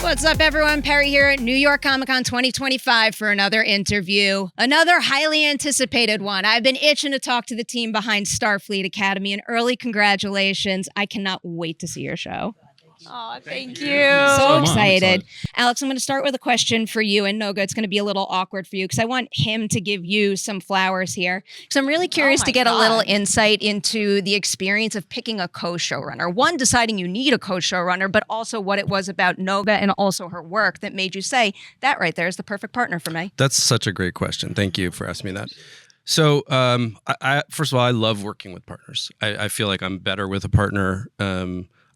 What's up, everyone? Perry here at New York Comic Con 2025 for another interview. Another highly anticipated one. I've been itching to talk to the team behind Starfleet Academy, and early congratulations. I cannot wait to see your show. Oh, thank you. So excited. Alex, I'm going to start with a question for you. And Noga, it's going to be a little awkward for you because I want him to give you some flowers here. So I'm really curious to get a little insight into the experience of picking a co-showrunner. One, deciding you need a co-showrunner, but also what it was about Noga and also her work that made you say, that right there is the perfect partner for me. That's such a great question. Thank you for asking me that. So I first of all, I love working with partners. I feel like I'm better with a partner.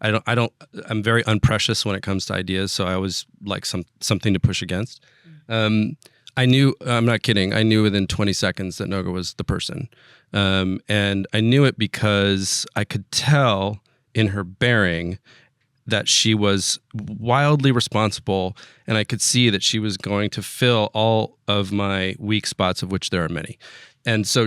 I'm very unprecious when it comes to ideas, so I always like something to push against. I knew, I'm not kidding, I knew within 20 seconds that Noga was the person. And I knew it because I could tell in her bearing that she was wildly responsible, and I could see that she was going to fill all of my weak spots, of which there are many. And so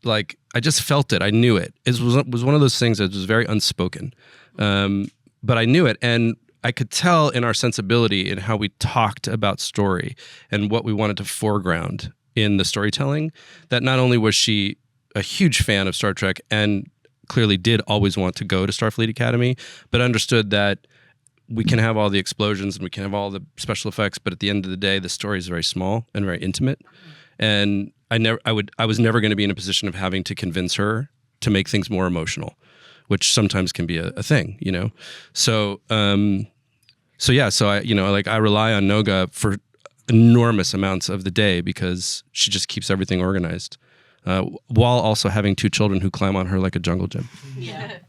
I just felt it. I knew it. It was one of those things that was very unspoken. But I knew it, and I could tell in our sensibility in how we talked about story and what we wanted to foreground in the storytelling, that not only was she a huge fan of Star Trek and clearly did always want to go to Starfleet Academy, but understood that we can have all the explosions and we can have all the special effects, but at the end of the day, the story is very small and very intimate. And I was never going to be in a position of having to convince her to make things more emotional, which sometimes can be a thing, you know? So I rely on Noga for enormous amounts of the day because she just keeps everything organized, while also having two children who climb on her like a jungle gym. Yeah.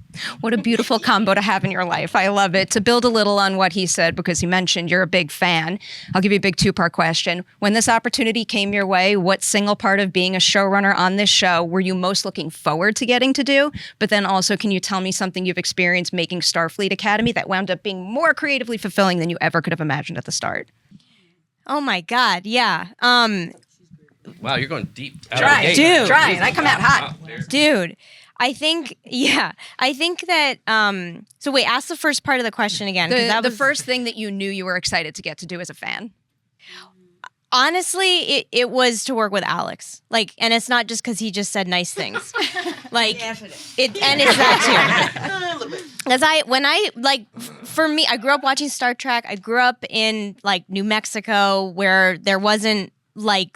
What a beautiful combo to have in your life. I love it. To build a little on what he said, because he mentioned you're a big fan, I'll give you a big two-part question. When this opportunity came your way, what single part of being a showrunner on this show were you most looking forward to getting to do? But then also, can you tell me something you've experienced making Starfleet Academy that wound up being more creatively fulfilling than you ever could have imagined at the start? Oh my God, yeah. Wow, you're going deep. Try, and I come out hot. Dude, I think that, so wait, ask the first part of the question again. The first thing that you knew you were excited to get to do as a fan. Honestly, it was to work with Alex. And it's not just because he just said nice things. And it's that too. Because for me, I grew up watching Star Trek. I grew up in New Mexico where there wasn't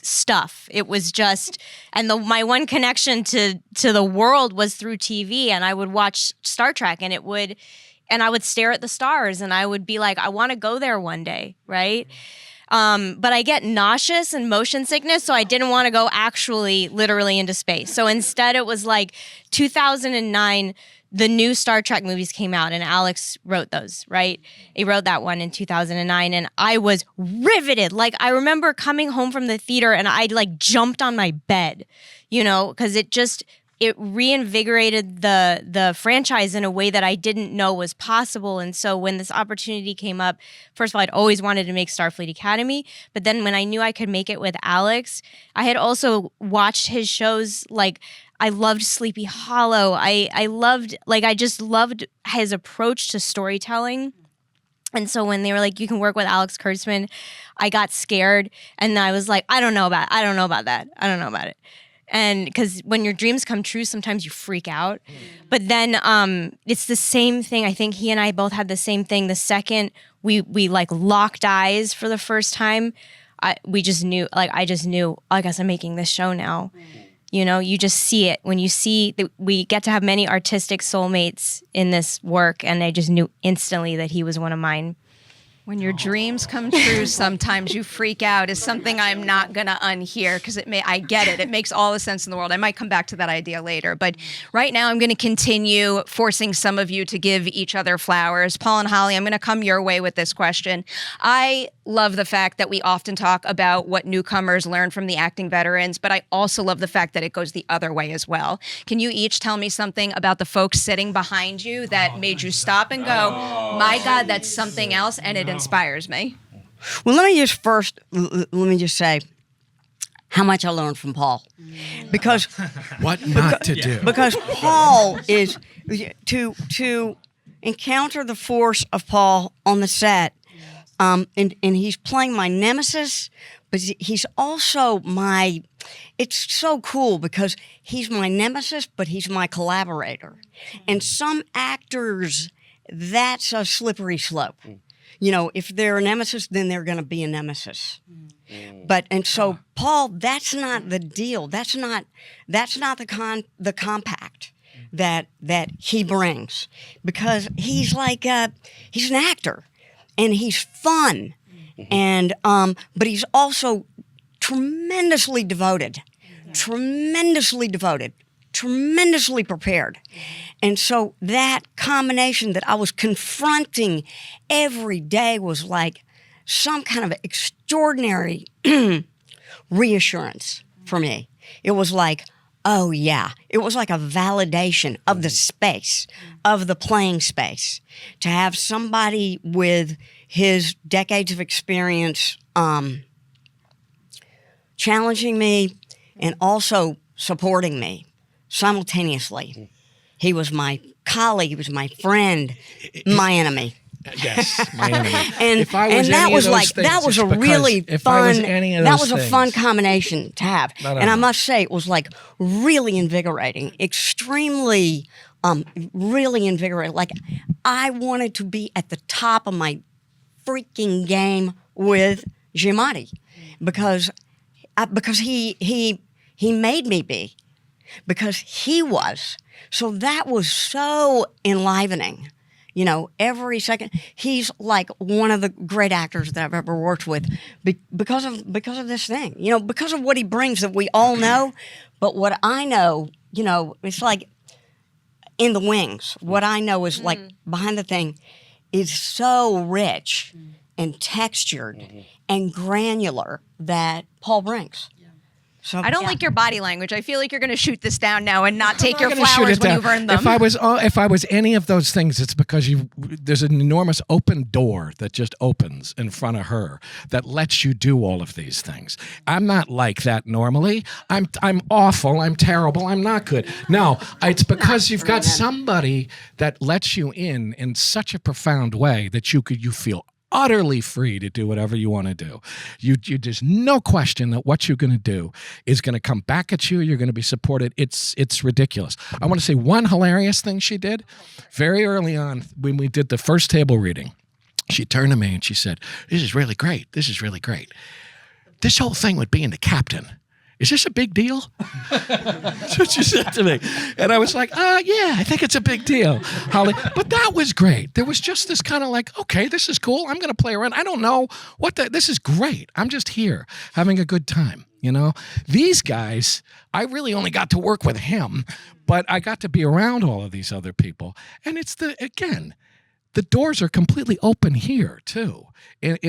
stuff. It was just, and my one connection to the world was through TV, and I would watch Star Trek, and I would stare at the stars, and I would be like, I want to go there one day, right? But I get nauseous and motion sickness, so I didn't want to go actually literally into space. So instead it was 2009, the new Star Trek movies came out, and Alex wrote those, right? He wrote that one in 2009, and I was riveted. I remember coming home from the theater, and I jumped on my bed, because it reinvigorated the franchise in a way that I didn't know was possible. And so when this opportunity came up, first of all, I'd always wanted to make Starfleet Academy. But then when I knew I could make it with Alex, I had also watched his shows. I loved Sleepy Hollow. I just loved his approach to storytelling. And so when they were like, you can work with Alex Kurtzman, I got scared. And I was like, I don't know about it. And because when your dreams come true, sometimes you freak out. But then it's the same thing. I think he and I both had the same thing. The second we locked eyes for the first time, we just knew, I just knew, I guess I'm making this show now. You just see it. When you see that we get to have many artistic soulmates in this work, and I just knew instantly that he was one of mine. When your dreams come true, sometimes you freak out is something I'm not going to unhear because I get it. It makes all the sense in the world. I might come back to that idea later. But right now, I'm going to continue forcing some of you to give each other flowers. Paul and Holly, I'm going to come your way with this question. I love the fact that we often talk about what newcomers learn from the acting veterans, but I also love the fact that it goes the other way as well. Can you each tell me something about the folks sitting behind you that made you stop and go, my God, that's something else, and it inspires me? Well, let me just say how much I learned from Paul. Because what not to do. Because Paul is to encounter the force of Paul on the set and he's playing my nemesis, but he's also my. It's so cool because he's my nemesis, but he's my collaborator. And some actors, that's a slippery slope. You know, if they're a nemesis, then they're going to be a nemesis. So Paul, that's not the deal. That's not the compact that he brings, because he's like he's an actor, and he's fun, and but he's also tremendously devoted, tremendously prepared. And so that combination that I was confronting every day was like some kind of extraordinary reassurance for me. It was like, oh yeah, it was like a validation of the space, of the playing space, to have somebody with his decades of experience challenging me and also supporting me simultaneously. He was my colleague, he was my friend, my enemy. Yes, my enemy. And if I was that any was of those like things, that was it's a because really if I was fun. any of That those was a things- fun combination to have, No, and I no. must say it was like really invigorating, extremely, really invigorating. Like I wanted to be at the top of my freaking game with Giamatti, because he made me be, because he was. So that was so enlivening. You know, every second, he's like one of the great actors that I've ever worked with because of this thing. You know, because of what he brings that we all know, but what I know, you know, it's like in the wings. What I know is like behind the thing is so rich and textured and granular that Paul brings. So, I don't yeah. like your body language. I feel like you're going to shoot this down now and not take I'm your not gonna shoot flowers it when down. you've earned them. If I was any of those things, it's because there's an enormous open door that just opens in front of her that lets you do all of these things. I'm not like that normally. I'm awful. I'm terrible. I'm not good. No, it's because you've got somebody that lets you in such a profound way that you feel utterly free to do whatever you want to do. There's no question that what you're going to do is going to come back at you. You're going to be supported. It's ridiculous. I want to say one hilarious thing she did very early on when we did the first table reading. She turned to me and she said, "This is really great. This is really great. This whole thing with being the captain, is this a big deal?" That's what she said to me. And I was like, yeah, I think it's a big deal, Holly. But that was great. There was just this kind of like, okay, this is cool. I'm going to play around. I don't know this is great. I'm just here having a good time. You know, these guys, I really only got to work with him, but I got to be around all of these other people. And the doors are completely open here, too,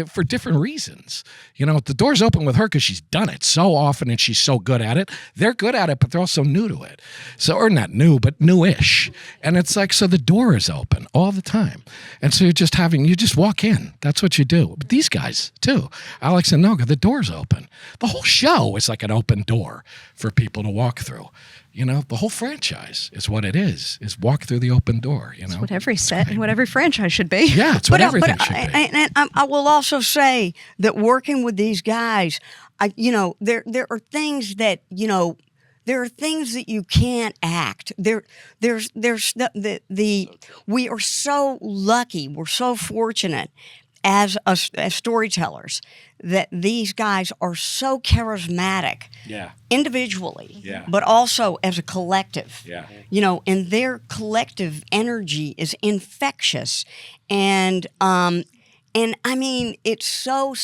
for different reasons. You know, the door's open with her because she's done it so often and she's so good at it. They're good at it, but they're also new to it. So, or not new, but newish. And it's like, so the door is open all the time. And so you just walk in. That's what you do. But these guys, too, Alex and Noga, the door's open. The whole show is like an open door for people to walk through. You know, the whole franchise is what it is walk through the open door, you know. That's what every set and what every franchise should be. Yeah, it's what everything should be. And I will also say that working with these guys, there are things that, there are things that you can't act. We are so lucky, we're so fortunate as storytellers that these guys are so charismatic, individually, but also as a collective. And their collective energy is infectious, and I mean, it's so.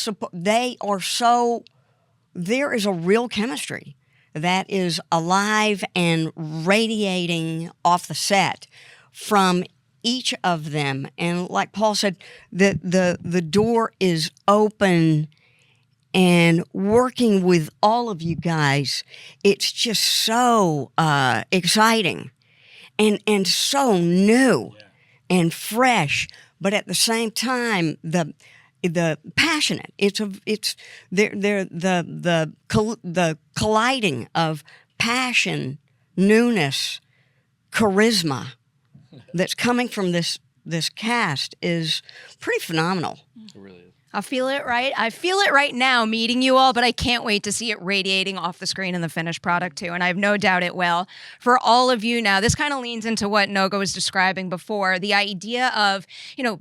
There is a real chemistry that is alive and radiating off the set from each of them. And like Paul said, the door is open, and working with all of you guys, it's just so exciting and so new and fresh, but at the same time, the passionate. It's the colliding of passion, newness, charisma that's coming from this cast is pretty phenomenal. It really is. I feel it right now meeting you all, but I can't wait to see it radiating off the screen in the finished product too. And I have no doubt it will. For all of you now, this kind of leans into what Noga was describing before, the idea of,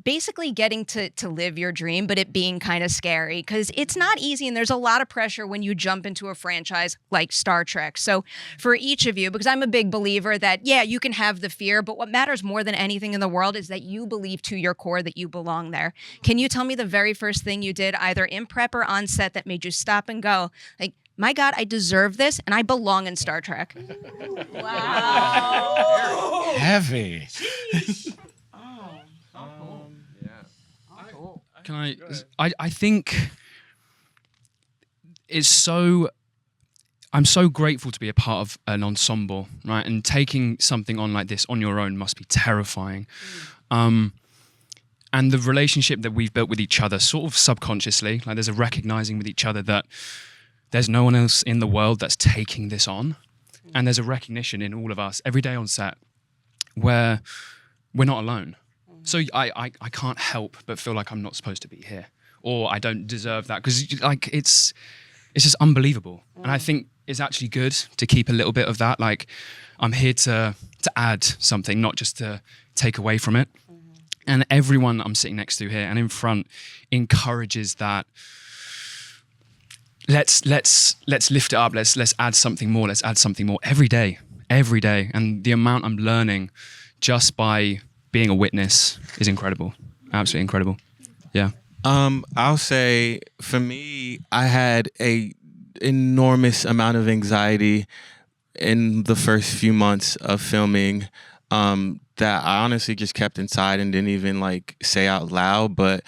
basically getting to live your dream, but it being kind of scary because it's not easy and there's a lot of pressure when you jump into a franchise like Star Trek. So for each of you, because I'm a big believer that, yeah, you can have the fear, but what matters more than anything in the world is that you believe to your core that you belong there. Can you tell me the very first thing you did either in prep or on set that made you stop and go, like, my God, I deserve this and I belong in Star Trek? Wow. Heavy. Can I think it's so. I'm so grateful to be a part of an ensemble, right? And taking something on like this on your own must be terrifying. And the relationship that we've built with each other, sort of subconsciously, like there's a recognizing with each other that there's no one else in the world that's taking this on. And there's a recognition in all of us every day on set where we're not alone. So I can't help but feel like I'm not supposed to be here, or I don't deserve that, because like it's just unbelievable. And I think it's actually good to keep a little bit of that. Like I'm here to add something, not just to take away from it. And everyone I'm sitting next to here and in front encourages that. Let's lift it up. Let's add something more. Let's add something more every day. And the amount I'm learning just by being a witness is incredible. Absolutely incredible. Yeah. I'll say for me, I had a enormous amount of anxiety in the first few months of filming. That I honestly just kept inside and didn't even like say out loud. But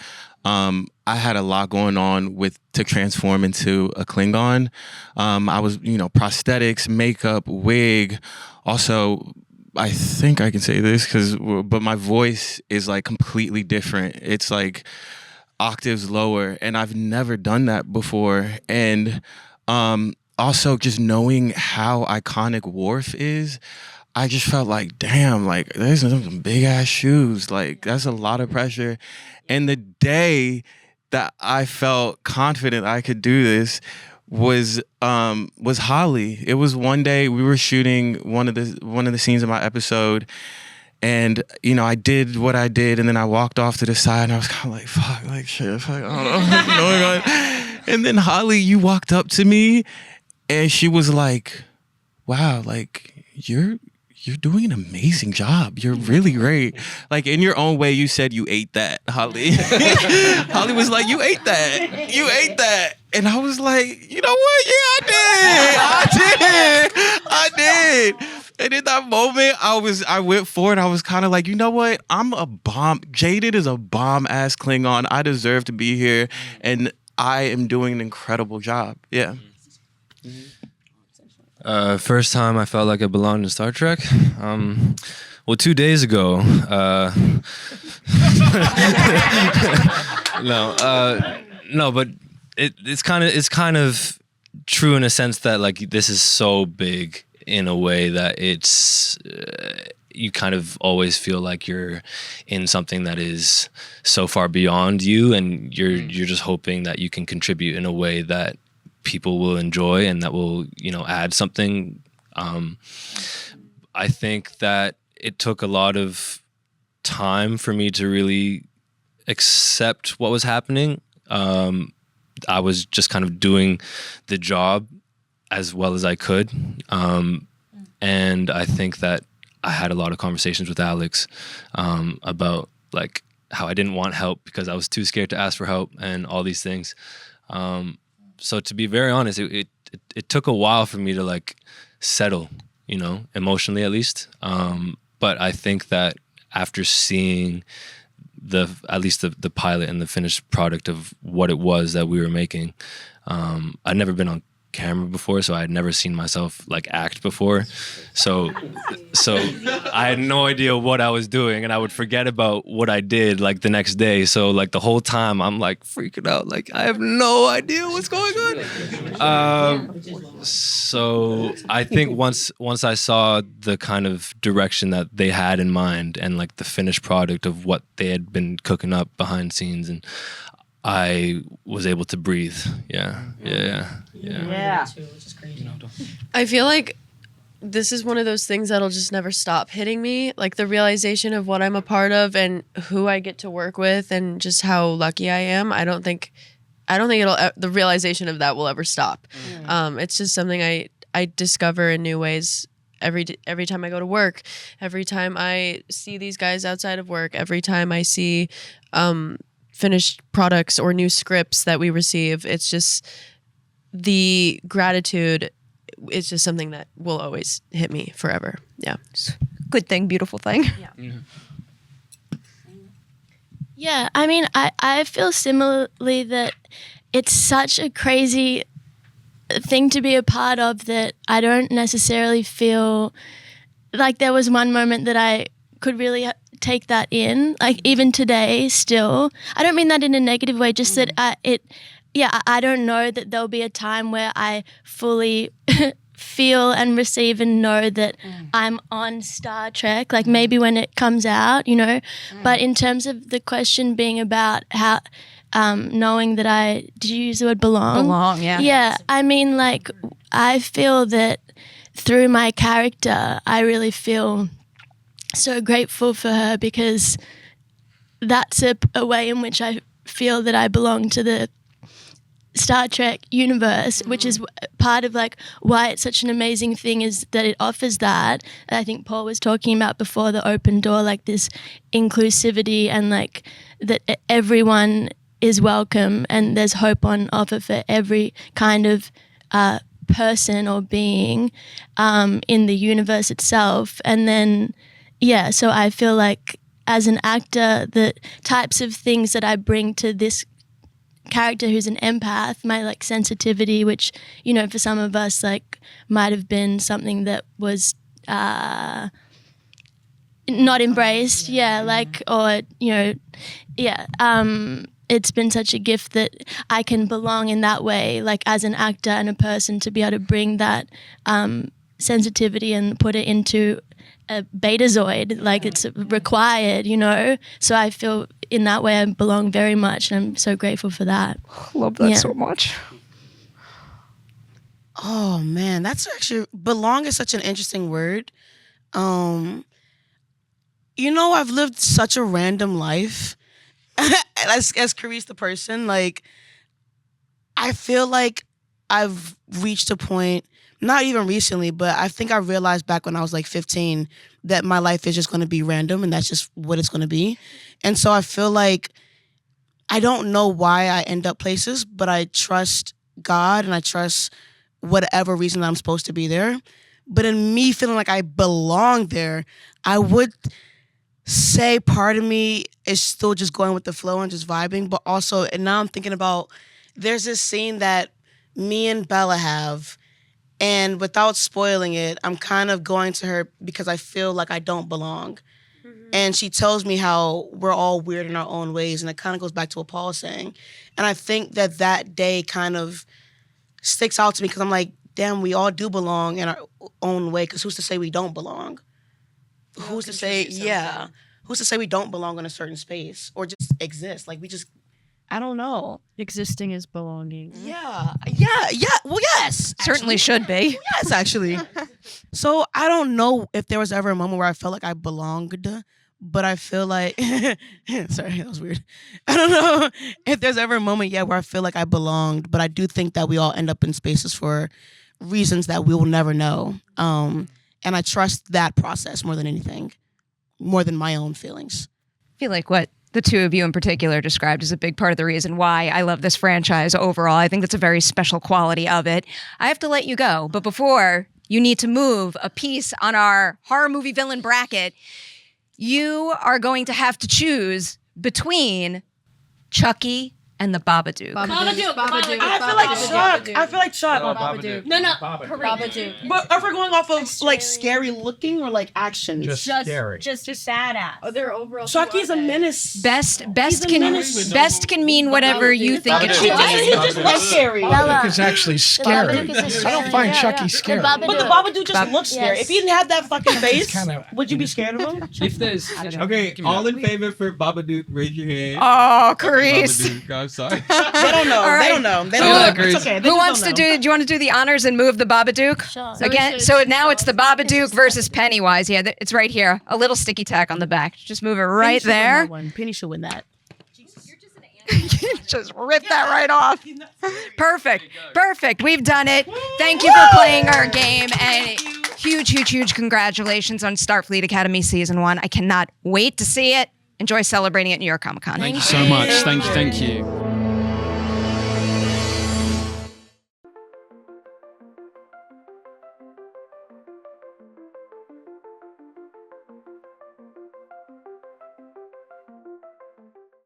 I had a lot going on to transform into a Klingon. I was, prosthetics, makeup, wig. Also, I think I can say this but my voice is like completely different. It's like octaves lower, and I've never done that before. And also just knowing how iconic Worf is, I just felt like, damn, like there's some big ass shoes. Like that's a lot of pressure. And the day that I felt confident I could do this was Holly. It was one day we were shooting one of the scenes of my episode, and I did what I did, and then I walked off to the side, and I was kind of like, fuck, like shit, fuck, I don't know what's going on. And then Holly, you walked up to me, and she was like, wow, like you're doing an amazing job. You're really great. Like in your own way, you said you ate that, Holly. Holly was like, you ate that. You ate that. And I was like, you know what? Yeah, I did. And in that moment, I went forward. I was kind of like, you know what? I'm a bomb. Jaded is a bomb ass Klingon. I deserve to be here. And I am doing an incredible job. Yeah. First time I felt like I belonged in Star Trek. Well, 2 days ago. No, but it's kind of true in a sense that like this is so big in a way that it's you kind of always feel like you're in something that is so far beyond you, and you're just hoping that you can contribute in a way that people will enjoy and that will, add something. I think that it took a lot of time for me to really accept what was happening. I was just kind of doing the job as well as I could. And I think that I had a lot of conversations with Alex about like how I didn't want help because I was too scared to ask for help and all these things. So to be very honest, it took a while for me to like settle, emotionally at least. But I think that after seeing at least the pilot and the finished product of what it was that we were making, I'd never been on camera before, so I had never seen myself like act before. So I had no idea what I was doing, and I would forget about what I did like the next day. So like the whole time I'm like freaking out, like I have no idea what's going on. So I think once I saw the kind of direction that they had in mind and like the finished product of what they had been cooking up behind scenes, and I was able to breathe. Yeah. I feel like this is one of those things that'll just never stop hitting me. Like the realization of what I'm a part of and who I get to work with and just how lucky I am. I don't think the realization of that will ever stop. It's just something I discover in new ways every time I go to work, every time I see these guys outside of work, every time I see finished products or new scripts that we receive. It's just the gratitude is just something that will always hit me forever. Yeah. Good thing, beautiful thing. Yeah, I mean, I feel similarly that it's such a crazy thing to be a part of that I don't necessarily feel like there was one moment that I could really take that in, like even today still. I don't mean that in a negative way, just that I don't know that there'll be a time where I fully feel and receive and know that I'm on Star Trek, like maybe when it comes out, you know. But in terms of the question being about how knowing that did you use the word belong? Belong, yeah. Yeah, I mean, like, I feel that through my character, I really feel so grateful for her because that's a way in which I feel that I belong to the Star Trek universe, which is part of like why it's such an amazing thing is that it offers that. I think Paul was talking about before, the open door, like this inclusivity and like that everyone is welcome and there's hope on offer for every kind of person or being in the universe itself. And then, yeah, so I feel like as an actor, the types of things that I bring to this character who's an empath, my like sensitivity, which, you know, for some of us like might have been something that was not embraced, like, or, you know, it's been such a gift that I can belong in that way, like as an actor and a person, to be able to bring that sensitivity and put it into a betazoid, like it's required, you know. So I feel in that way I belong very much, and I'm so grateful for that. Love that so much. Oh man, that's actually, belong is such an interesting word. You know, I've lived such a random life as Carice the person. Like, I feel like I've reached a point, not even recently, but I think I realized back when I was like 15 that my life is just going to be random and that's just what it's going to be. And so I feel like I don't know why I end up places, but I trust God and I trust whatever reason I'm supposed to be there. But in me feeling like I belong there, I would say part of me is still just going with the flow and just vibing. But also, and now I'm thinking about, there's this scene that me and Bella have, and without spoiling it, I'm kind of going to her because I feel like I don't belong. And she tells me how we're all weird in our own ways, and it kind of goes back to what Paul was saying. And I think that day kind of sticks out to me because I'm like, damn, we all do belong in our own way, because who's to say we don't belong? Who's to say, who's to say we don't belong in a certain space or just exist? Like, we just, I don't know. Existing is belonging. Yeah. Well, yes. Certainly should be. Yes, actually. So I don't know if there was ever a moment where I felt like I belonged, but I feel like, sorry, that was weird. I don't know if there's ever a moment yet where I feel like I belonged, but I do think that we all end up in spaces for reasons that we will never know. And I trust that process more than anything, more than my own feelings. I feel like what the two of you in particular described is a big part of the reason why I love this franchise overall. I think that's a very special quality of it. I have to let you go, but before you need to move a piece on our horror movie villain bracket, you are going to have to choose between Chucky and the Babadook. Babadook. I feel like Chuck. Babadook. No. Babadook. But if we're going off of like scary looking or like actions, Just scary. Just badass. Oh, they're overall. Chucky's a menace. Best can mean whatever you think it should He be. just looks scary. Babadook is actually scary. I don't find Chucky scary. But the Babadook just looks scary. If he didn't have that fucking face, kinda- would you be scared of him? If there's Okay, all in favor for Babadook, raise your hand. Oh, Carice. Babadook, I'm sorry. They don't know. All They right. don't know. They Who- don't know. It's okay. They Who just wants don't to know. do? Do you want to do the honors and move the Babadook? Sure. Again, so now it's the Babadook versus Pennywise. Yeah, it's right here. A little sticky tack on the back. Just move it right Penny should win there. that one. Penny should win that. Just rip that right off. Perfect. Perfect. We've done it. Thank you for playing our game. And huge congratulations on Starfleet Academy Season 1. I cannot wait to see it. Enjoy celebrating at New York Comic Con. Thank you so much. Thank you.